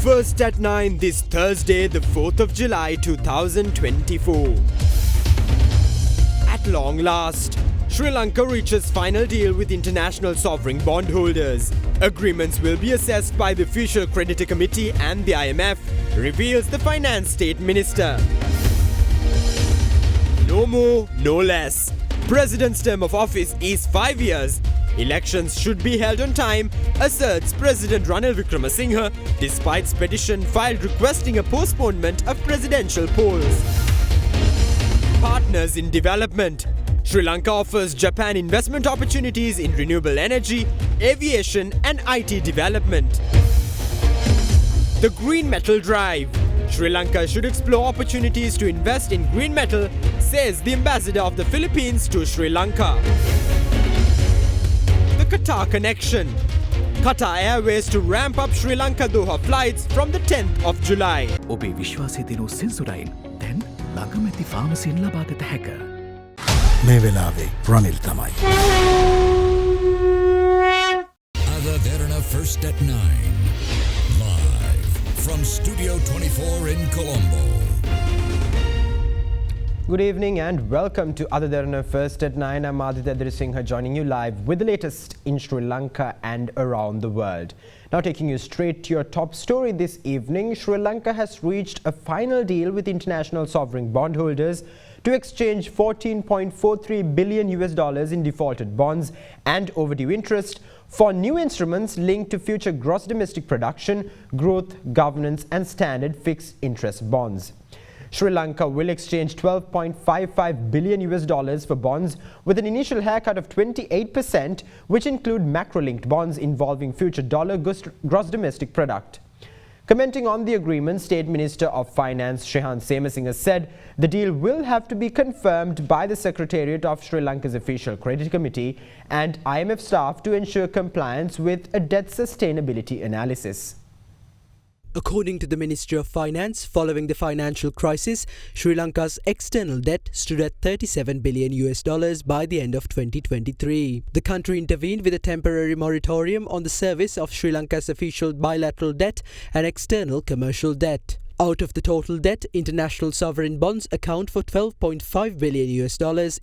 First at 9 this Thursday, the 4th of July 2024. At long last, Sri Lanka reaches final deal with international sovereign bondholders. Agreements will be assessed by the Official Creditor Committee and the IMF, reveals the Finance State Minister. No more, no less. President's term of office is 5 years. Elections should be held on time, asserts President Ranil Wickremesinghe, despite petition filed requesting a postponement of presidential polls. Partners in development. Sri Lanka offers Japan investment opportunities in renewable energy, aviation and IT development. The Green Metal Drive. Sri Lanka should explore opportunities to invest in green metal, says the ambassador of the Philippines to Sri Lanka. The Qatar connection. Qatar Airways to ramp up Sri Lanka Doha flights from the 10th of July. ඔබේ විශ්වාසය දෙනු සෙන්සුරයින් දැන් ළඟමැති ෆාමසියෙන් ලබාගත හැක. මේ වෙලාවේ රනිල් තමයි. Derana first at 9. Live from Studio 24 in Colombo. Good evening and welcome to Derana First at 9. I'm Aditya Drisingha joining you live with the latest in Sri Lanka and around the world. Now taking you straight to your top story this evening, Sri Lanka has reached a final deal with international sovereign bondholders to exchange $14.43 billion in defaulted bonds and overdue interest for new instruments linked to future gross domestic production, growth, governance and standard fixed interest bonds. Sri Lanka will exchange $12.55 billion for bonds with an initial haircut of 28%, which include macro-linked bonds involving future dollar gross domestic product. Commenting on the agreement, State Minister of Finance Shehan Semasinghe said the deal will have to be confirmed by the Secretariat of Sri Lanka's Official Credit Committee and IMF staff to ensure compliance with a debt sustainability analysis. According to the Ministry of Finance, following the financial crisis, Sri Lanka's external debt stood at $37 billion by the end of 2023. The country intervened with a temporary moratorium on the service of Sri Lanka's official bilateral debt and external commercial debt. Out of the total debt, international sovereign bonds account for $12.5 billion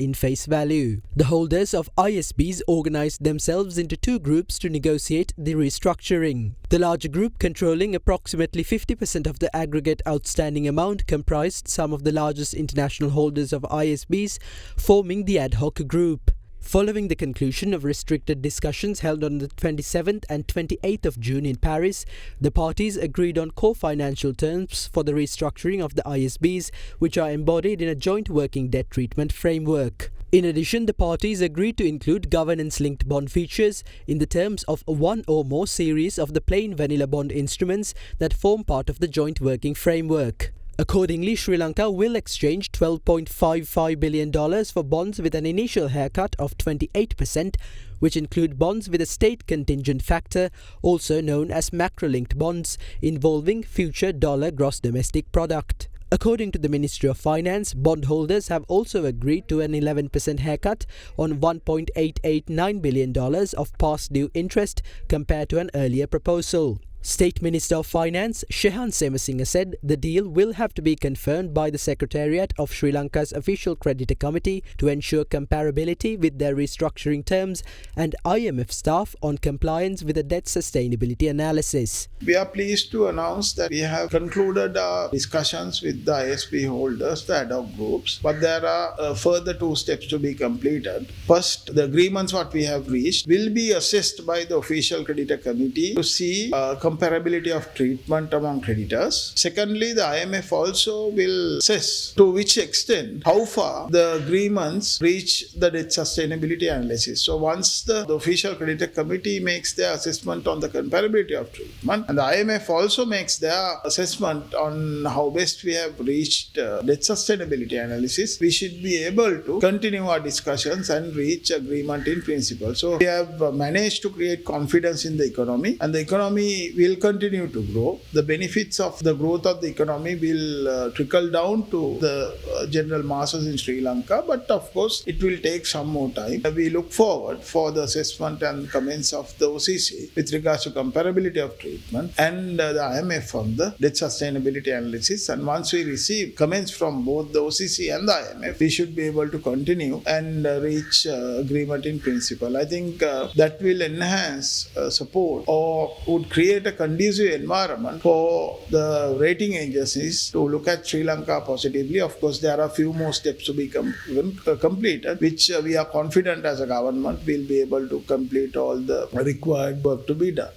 in face value. The holders of ISBs organized themselves into two groups to negotiate the restructuring. The larger group, controlling approximately 50% of the aggregate outstanding amount, comprised some of the largest international holders of ISBs, forming the ad hoc group. Following the conclusion of restricted discussions held on the 27th and 28th of June in Paris, the parties agreed on core financial terms for the restructuring of the ISBs, which are embodied in a joint working debt treatment framework. In addition, the parties agreed to include governance-linked bond features in the terms of one or more series of the plain vanilla bond instruments that form part of the joint working framework. Accordingly, Sri Lanka will exchange $12.55 billion for bonds with an initial haircut of 28%, which include bonds with a state contingent factor, also known as macro-linked bonds, involving future dollar gross domestic product. According to the Ministry of Finance, bondholders have also agreed to an 11% haircut on $1.889 billion of past due interest compared to an earlier proposal. State Minister of Finance Shehan Semasinghe said the deal will have to be confirmed by the Secretariat of Sri Lanka's Official Creditor Committee to ensure comparability with their restructuring terms and IMF staff on compliance with a debt sustainability analysis. We are pleased to announce that we have concluded our discussions with the ISP holders, the ad hoc groups, but there are further two steps to be completed. First, the agreements what we have reached will be assessed by the Official Creditor Committee to see comparability of treatment among creditors. Secondly, the IMF also will assess to which extent, how far the agreements reach the debt sustainability analysis. So once the Official Creditor Committee makes their assessment on the comparability of treatment, and the IMF also makes their assessment on how best we have reached debt sustainability analysis, we should be able to continue our discussions and reach agreement in principle. So we have managed to create confidence in the economy, and the economy will continue to grow. The benefits of the growth of the economy will trickle down to the general masses in Sri Lanka, but of course it will take some more time. We look forward for the assessment and comments of the OCC with regards to comparability of treatment and the IMF on the debt sustainability analysis. And once we receive comments from both the OCC and the IMF, we should be able to continue and reach agreement in principle. I think that will enhance support or would create a conducive environment for the rating agencies to look at Sri Lanka positively. Of course, there are a few more steps to be completed, which we are confident as a government will be able to complete all the required work to be done.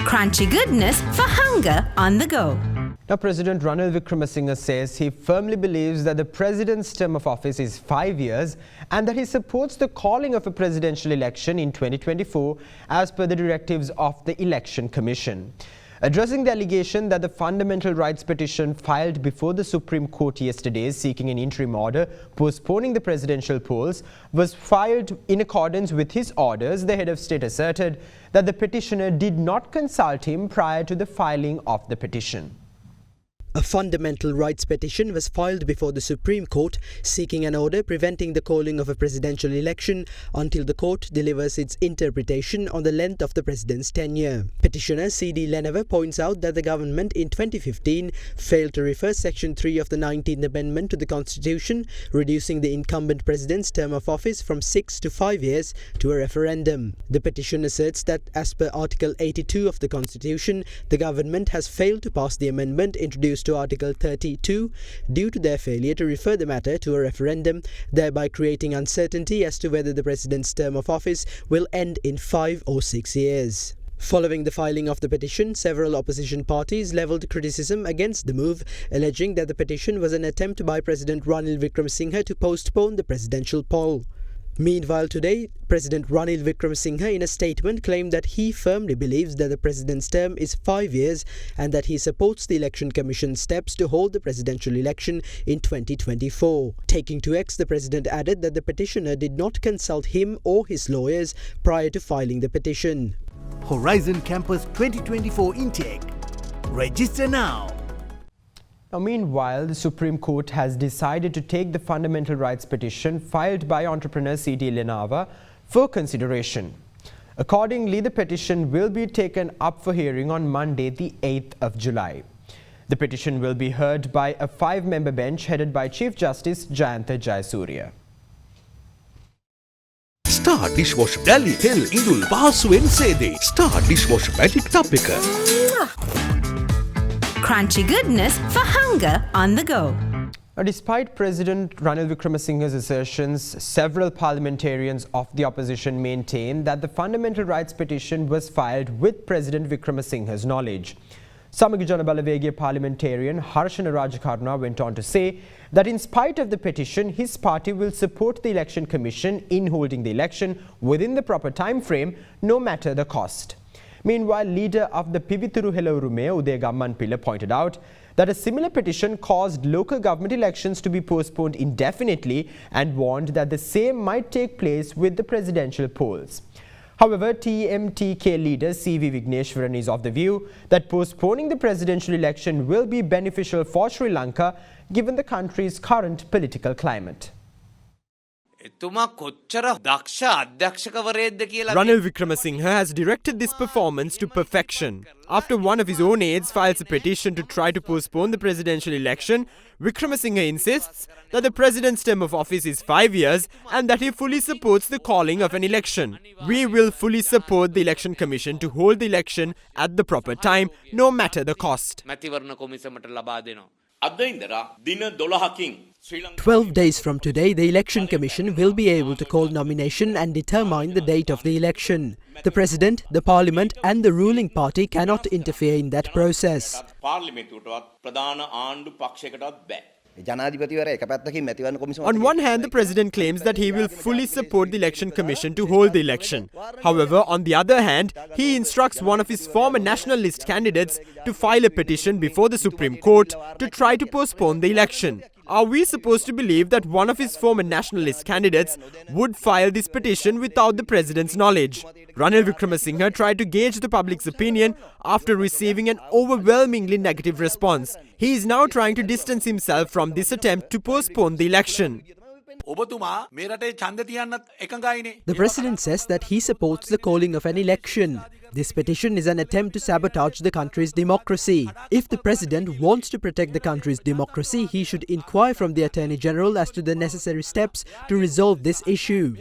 Crunchy goodness for hunger on the go. Now, President Ranil Wickremesinghe says he firmly believes that the president's term of office is 5 years and that he supports the calling of a presidential election in 2024 as per the directives of the Election Commission. Addressing the allegation that the fundamental rights petition filed before the Supreme Court yesterday seeking an interim order postponing the presidential polls was filed in accordance with his orders, the head of state asserted that the petitioner did not consult him prior to the filing of the petition. A fundamental rights petition was filed before the Supreme Court seeking an order preventing the calling of a presidential election until the court delivers its interpretation on the length of the president's tenure. Petitioner C.D. Lenever points out that the government in 2015 failed to refer Section 3 of the 19th Amendment to the Constitution, reducing the incumbent president's term of office from 6 to 5 years to a referendum. The petition asserts that as per Article 82 of the Constitution, the government has failed to pass the amendment introduced to Article 32 due to their failure to refer the matter to a referendum, thereby creating uncertainty as to whether the president's term of office will end in 5 or 6 years. Following the filing of the petition, several opposition parties levelled criticism against the move, alleging that the petition was an attempt by President Ranil Wickremesinghe to postpone the presidential poll. Meanwhile, today, President Ranil Wickremesinghe in a statement claimed that he firmly believes that the president's term is 5 years and that he supports the Election Commission's steps to hold the presidential election in 2024. Taking to X, the president added that the petitioner did not consult him or his lawyers prior to filing the petition. Horizon Campus 2024 intake. Register now. Now, meanwhile, the Supreme Court has decided to take the fundamental rights petition filed by entrepreneur C.D. Lenever for consideration. Accordingly, the petition will be taken up for hearing on Monday, the 8th of July. The petition will be heard by a 5-member bench headed by Chief Justice Jayantha Jayasuriya. Star Dishwasher Dali Hell Indul Pahasuwen Sede. Star Dishwasher Magic Tub Picker. Crunchy goodness for hunger on the go. Now, despite President Ranil Wickremesinghe's assertions, several parliamentarians of the opposition maintain that the fundamental rights petition was filed with President Wickremesinghe's knowledge. Samaga Jana Balawegaya parliamentarian Harshana Rajakaruna went on to say that in spite of the petition, his party will support the Election Commission in holding the election within the proper time frame, no matter the cost. Meanwhile, leader of the Pivithuru Helaurume, Uday Gammanpilla, pointed out that a similar petition caused local government elections to be postponed indefinitely and warned that the same might take place with the presidential polls. However, TMTK leader C.V. Vigneshwaran is of the view that postponing the presidential election will be beneficial for Sri Lanka given the country's current political climate. Ranil Wickremesinghe has directed this performance to perfection. After one of his own aides files a petition to try to postpone the presidential election, Wickremesinghe insists that the president's term of office is 5 years and that he fully supports the calling of an election. We will fully support the Election Commission to hold the election at the proper time, no matter the cost. 12 days from today, the Election Commission will be able to call nomination and determine the date of the election. The President, the Parliament and the ruling party cannot interfere in that process. On one hand, the President claims that he will fully support the Election Commission to hold the election. However, on the other hand, he instructs one of his former National List candidates to file a petition before the Supreme Court to try to postpone the election. Are we supposed to believe that one of his former nationalist candidates would file this petition without the president's knowledge? Ranil Wickremesinghe tried to gauge the public's opinion after receiving an overwhelmingly negative response. He is now trying to distance himself from this attempt to postpone the election. The president says that he supports the calling of an election. This petition is an attempt to sabotage the country's democracy. If the president wants to protect the country's democracy, he should inquire from the Attorney General as to the necessary steps to resolve this issue.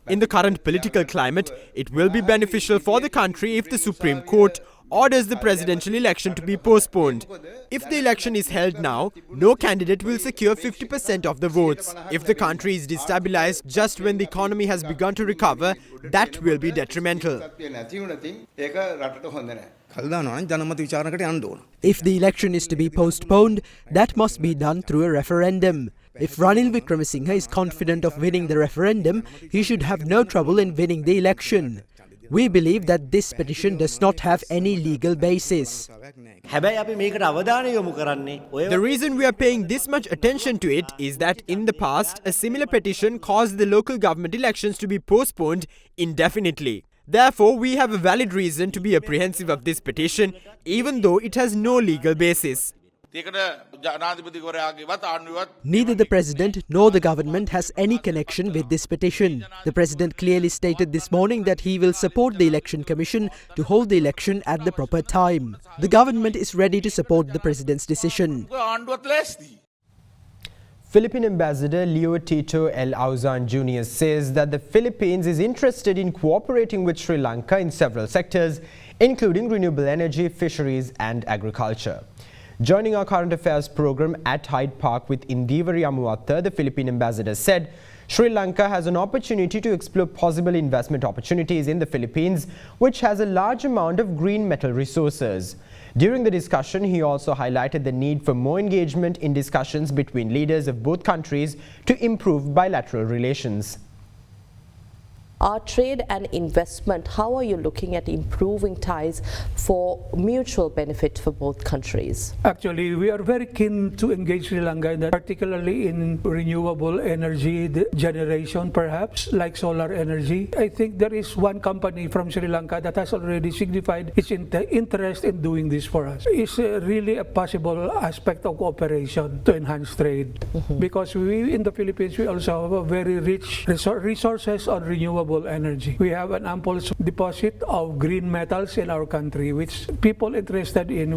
In the current political climate, it will be beneficial for the country if the Supreme Court orders the presidential election to be postponed. If the election is held now, no candidate will secure 50% of the votes. If the country is destabilized just when the economy has begun to recover, that will be detrimental. If the election is to be postponed, that must be done through a referendum. If Ranil Wickremesinghe is confident of winning the referendum, he should have no trouble in winning the election. We believe that this petition does not have any legal basis. The reason we are paying this much attention to it is that in the past, a similar petition caused the local government elections to be postponed indefinitely. Therefore, we have a valid reason to be apprehensive of this petition, even though it has no legal basis. Neither the president nor the government has any connection with this petition. The president clearly stated this morning that he will support the election commission to hold the election at the proper time. The government is ready to support the president's decision. Philippine Ambassador Leo Tito L. Auzan Jr. says that the Philippines is interested in cooperating with Sri Lanka in several sectors, including renewable energy, fisheries and agriculture. Joining our current affairs program at Hyde Park with Indivari Amuwatta, the Philippine ambassador said Sri Lanka has an opportunity to explore possible investment opportunities in the Philippines, which has a large amount of green metal resources. During the discussion, he also highlighted the need for more engagement in discussions between leaders of both countries to improve bilateral relations. Our trade and investment, how are you looking at improving ties for mutual benefit for both countries? Actually, we are very keen to engage Sri Lanka in that, particularly in renewable energy generation, perhaps, like solar energy. I think there is one company from Sri Lanka that has already signified its interest in doing this for us. It's really a possible aspect of cooperation to enhance trade. Because we in the Philippines, we also have a very rich resources on renewable energy. We have an ample deposit of green metals in our country, which people interested in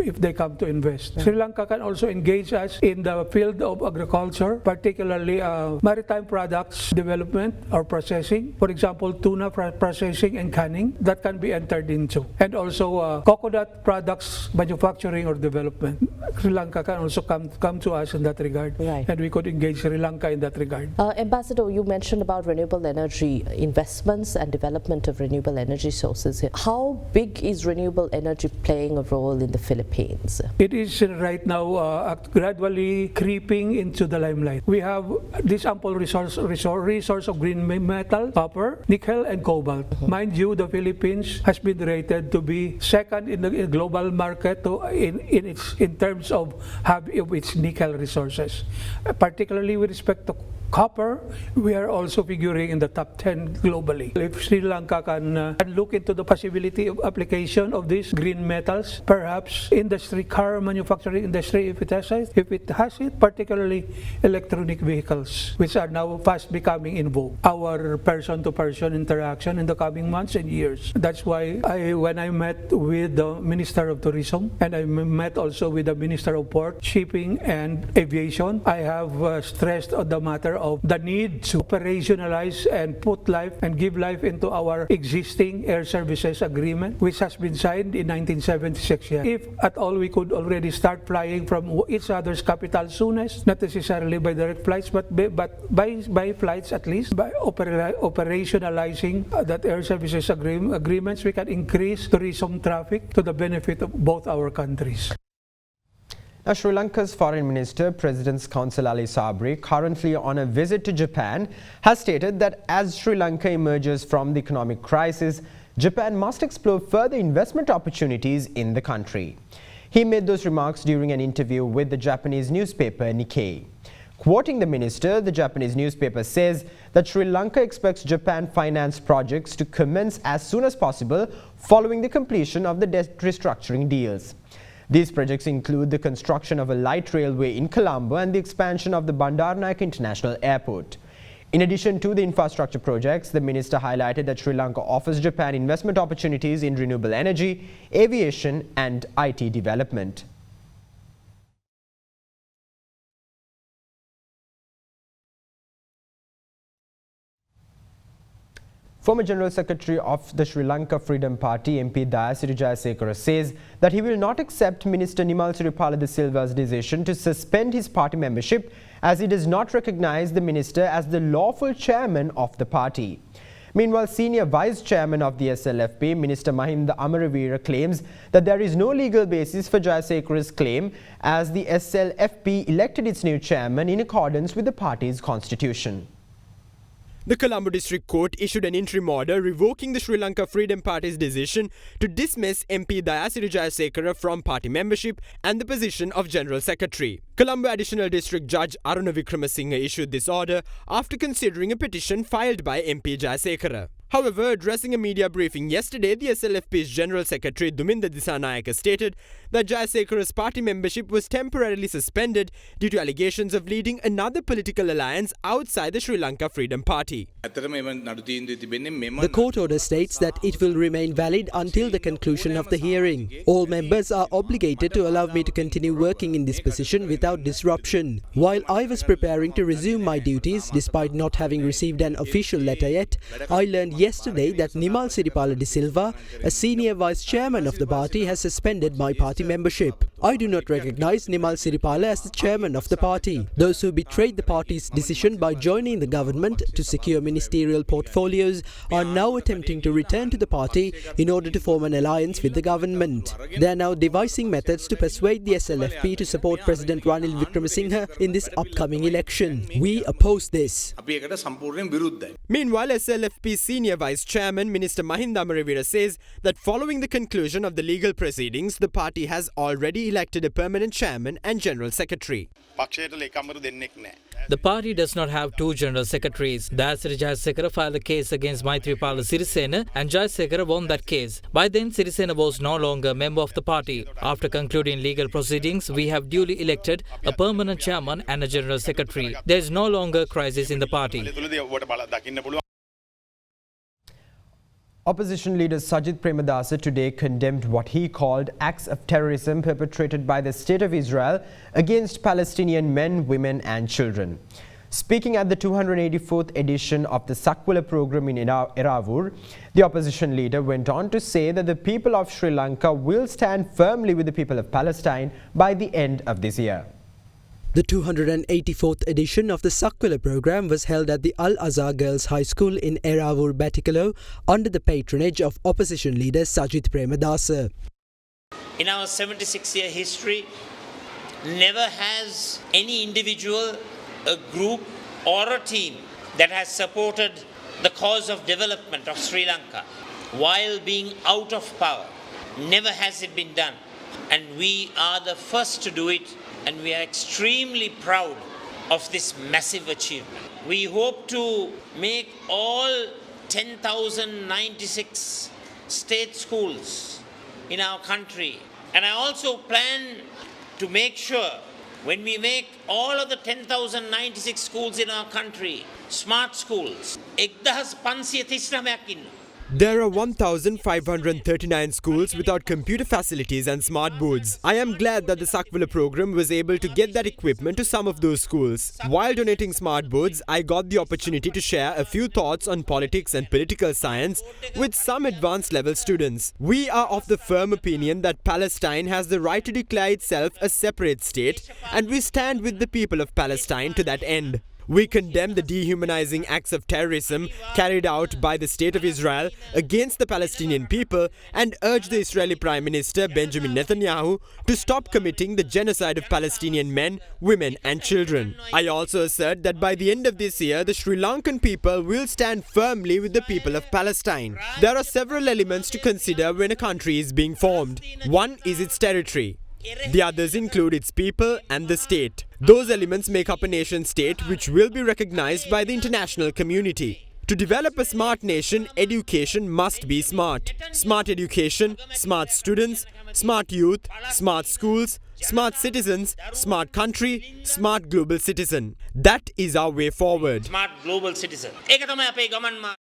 if they come to invest. Sri Lanka can also engage us in the field of agriculture, particularly maritime products development or processing. For example, tuna processing and canning that can be entered into, and also coconut products manufacturing or development. Sri Lanka can also come to us in that regard, and we could engage Sri Lanka in that regard. Ambassador, you mentioned about renewable energy investments and development of renewable energy sources here. How big is renewable energy playing a role in the Philippines? It is right now gradually creeping into the limelight. We have this ample resource of green metal, copper, nickel and cobalt. Mind you, the Philippines has been rated to be second in the global market in terms of its nickel resources. Particularly with respect to copper, we are also figuring in the top 10 globally. If Sri Lanka can look into the possibility of application of these green metals, perhaps industry, car manufacturing industry, if it has it, particularly electronic vehicles, which are now fast becoming in vogue. Our person-to-person interaction in the coming months and years. That's why when I met with the Minister of Tourism and I met also with the Minister of Port, Shipping and Aviation, I have stressed on the matter of the need to operationalize and put life and give life into our existing air services agreement, which has been signed in 1976. If at all we could already start flying from each other's capital soonest, not necessarily by direct flights, but by flights at least, by operationalizing that air services agreements, we can increase tourism traffic to the benefit of both our countries. Now, Sri Lanka's Foreign Minister, President's Counsel Ali Sabri, currently on a visit to Japan, has stated that as Sri Lanka emerges from the economic crisis, Japan must explore further investment opportunities in the country. He made those remarks during an interview with the Japanese newspaper Nikkei. Quoting the minister, the Japanese newspaper says that Sri Lanka expects Japan finance projects to commence as soon as possible following the completion of the debt restructuring deals. These projects include the construction of a light railway in Colombo and the expansion of the Bandaranaike International Airport. In addition to the infrastructure projects, the minister highlighted that Sri Lanka offers Japan investment opportunities in renewable energy, aviation and IT development. Former General Secretary of the Sri Lanka Freedom Party, MP Dayasiri Jayasekara, says that he will not accept Minister Nimal Siripala de Silva's decision to suspend his party membership as he does not recognize the minister as the lawful chairman of the party. Meanwhile, Senior Vice Chairman of the SLFP, Minister Mahinda Amaravira, claims that there is no legal basis for Jayasekara's claim as the SLFP elected its new chairman in accordance with the party's constitution. The Colombo District Court issued an interim order revoking the Sri Lanka Freedom Party's decision to dismiss MP Dayasiri Jayasekara from party membership and the position of General Secretary. Colombo Additional District Judge Aruna Wickramasinghe issued this order after considering a petition filed by MP Jayasekara. However, addressing a media briefing yesterday, the SLFP's General Secretary Duminda Disanayake stated that Jayasekara's party membership was temporarily suspended due to allegations of leading another political alliance outside the Sri Lanka Freedom Party. The court order states that it will remain valid until the conclusion of the hearing. All members are obligated to allow me to continue working in this position without disruption. While I was preparing to resume my duties, despite not having received an official letter yet, I learned yesterday that Nimal Siripala de Silva, a senior vice chairman of the party, has suspended my party membership. I do not recognize Nimal Siripala as the chairman of the party. Those who betrayed the party's decision by joining the government to secure ministerial portfolios are now attempting to return to the party in order to form an alliance with the government. They are now devising methods to persuade the SLFP to support President Ranil Wickramasinghe in this upcoming election. We oppose this. Meanwhile, SLFP Senior Vice Chairman Minister Mahinda Amaravira says that following the conclusion of the legal proceedings, the party has already elected a permanent chairman and general secretary. The party does not have two general secretaries. Dayasiri Jayasekara filed a case against Maithripala Sirisena and Jayasekara won that case. By then, Sirisena was no longer a member of the party. After concluding legal proceedings, we have duly elected a permanent chairman and a general secretary. There is no longer a crisis in the party. Opposition leader Sajith Premadasa today condemned what he called acts of terrorism perpetrated by the State of Israel against Palestinian men, women and children. Speaking at the 284th edition of the Sakwala program in Eravur, the opposition leader went on to say that the people of Sri Lanka will stand firmly with the people of Palestine by the end of this year. The 284th edition of the Sakwala program was held at the Al-Azhar Girls High School in Eravur, Batikalo, under the patronage of opposition leader Sajith Premadasa. In our 76-year history, never has any individual, a group or a team that has supported the cause of development of Sri Lanka while being out of power. Never has it been done. And we are the first to do it. And we are extremely proud of this massive achievement. We hope to make all 10,096 state schools in our country. And I also plan to make sure when we make all of the 10,096 schools in our country smart schools, 1,539 There are 1,539 schools without computer facilities and smart boards. I am glad that the Sakwala program was able to get that equipment to some of those schools. While donating smart boards, I got the opportunity to share a few thoughts on politics and political science with some advanced level students. We are of the firm opinion that Palestine has the right to declare itself a separate state, and we stand with the people of Palestine to that end. We condemn the dehumanizing acts of terrorism carried out by the State of Israel against the Palestinian people and urge the Israeli Prime Minister Benjamin Netanyahu to stop committing the genocide of Palestinian men, women and children. I also assert that by the end of this year, the Sri Lankan people will stand firmly with the people of Palestine. There are several elements to consider when a country is being formed. One is its territory. The others include its people and the state. Those elements make up a nation state which will be recognized by the international community. To develop a smart nation, education must be smart. Smart education, smart students, smart youth, smart schools, smart citizens, smart country, smart global citizen. That is our way forward. Smart global citizen. ඒක තමයි අපේ ගමන් මාර්ගය.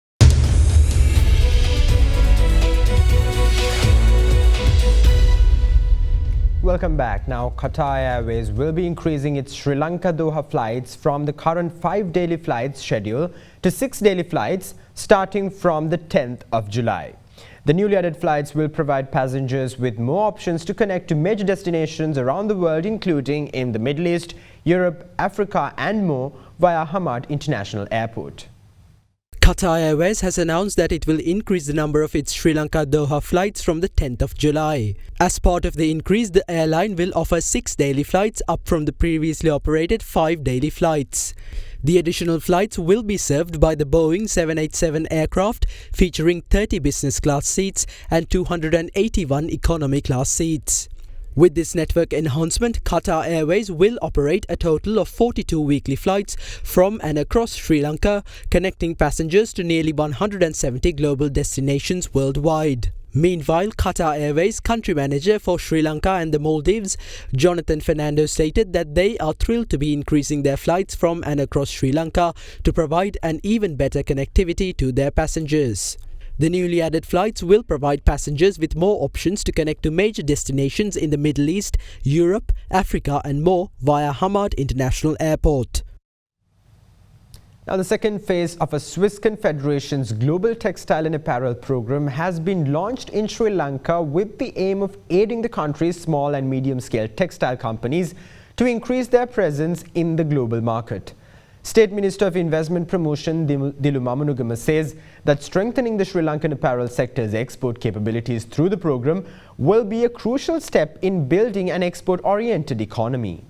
Welcome back. Now, Qatar Airways will be increasing its Sri Lanka Doha flights from the current 5 daily flights schedule to 6 daily flights starting from the 10th of July. The newly added flights will provide passengers with more options to connect to major destinations around the world, including in the Middle East, Europe, Africa and more via Hamad International Airport. Qatar Airways has announced that it will increase the number of its Sri Lanka Doha flights from the 10th of July. As part of the increase, the airline will offer 6 daily flights up from the previously operated 5 daily flights. The additional flights will be served by the Boeing 787 aircraft, featuring 30 business class seats and 281 economy class seats. With this network enhancement, Qatar Airways will operate a total of 42 weekly flights from and across Sri Lanka, connecting passengers to nearly 170 global destinations worldwide. Meanwhile, Qatar Airways country manager for Sri Lanka and the Maldives, Jonathan Fernando, stated that they are thrilled to be increasing their flights from and across Sri Lanka to provide an even better connectivity to their passengers. The newly added flights will provide passengers with more options to connect to major destinations in the Middle East, Europe, Africa and more via Hamad International Airport. Now, the second phase of a Swiss Confederation's Global Textile and Apparel Program has been launched in Sri Lanka with the aim of aiding the country's small and medium-scale textile companies to increase their presence in the global market. State Minister of Investment Promotion Dilu Mamanugama says that strengthening the Sri Lankan apparel sector's export capabilities through the program will be a crucial step in building an export-oriented economy.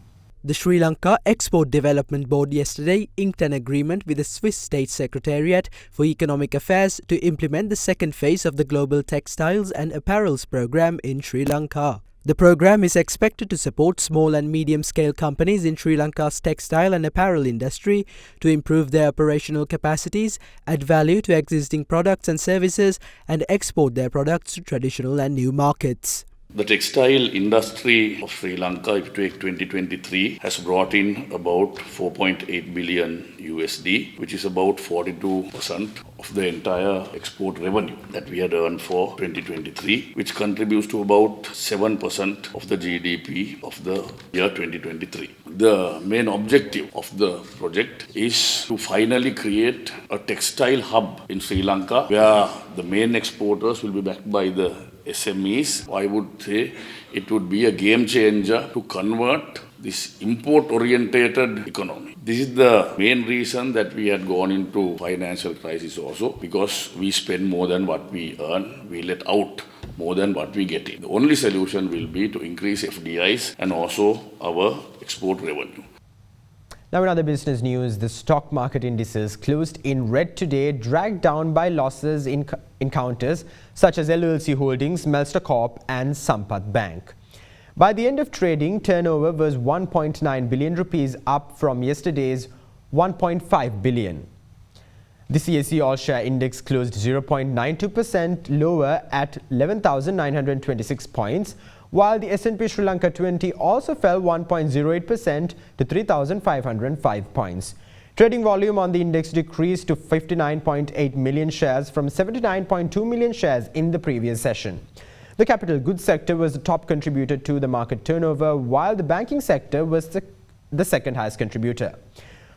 The Sri Lanka Export Development Board yesterday inked an agreement with the Swiss State Secretariat for Economic Affairs to implement the second phase of the Global Textiles and Apparels Program in Sri Lanka. The program is expected to support small and medium-scale companies in Sri Lanka's textile and apparel industry to improve their operational capacities, add value to existing products and services, and export their products to traditional and new markets. The textile industry of Sri Lanka, if you take 2023, has brought in about 4.8 billion USD, which is about 42% of the entire export revenue that we had earned for 2023, which contributes to about 7% of the GDP of the year 2023. The main objective of the project is to finally create a textile hub in Sri Lanka where the main exporters will be backed by the SMEs. I would say it would be a game changer to convert this import-orientated economy. This is the main reason that we had gone into financial crisis also, because we spend more than what we earn, we let out more than what we get in. The only solution will be to increase FDIs and also our export revenue. Now, in other business news, the stock market indices closed in red today, dragged down by losses in counters such as LLC Holdings, Melster Corp and Sampath Bank. By the end of trading, turnover was 1.9 billion rupees, up from yesterday's 1.5 billion. The CSE All-Share Index closed 0.92% lower at 11,926 points, while the S&P Sri Lanka 20 also fell 1.08% to 3,505 points. Trading volume on the index decreased to 59.8 million shares from 79.2 million shares in the previous session. The capital goods sector was the top contributor to the market turnover, while the banking sector was the second highest contributor.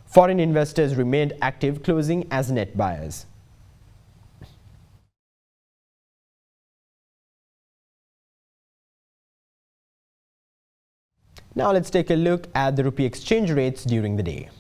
Foreign investors remained active, closing as net buyers. Now let's take a look at the rupee exchange rates during the day.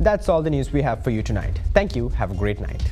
That's all the news we have for you tonight. Thank you. Have a great night.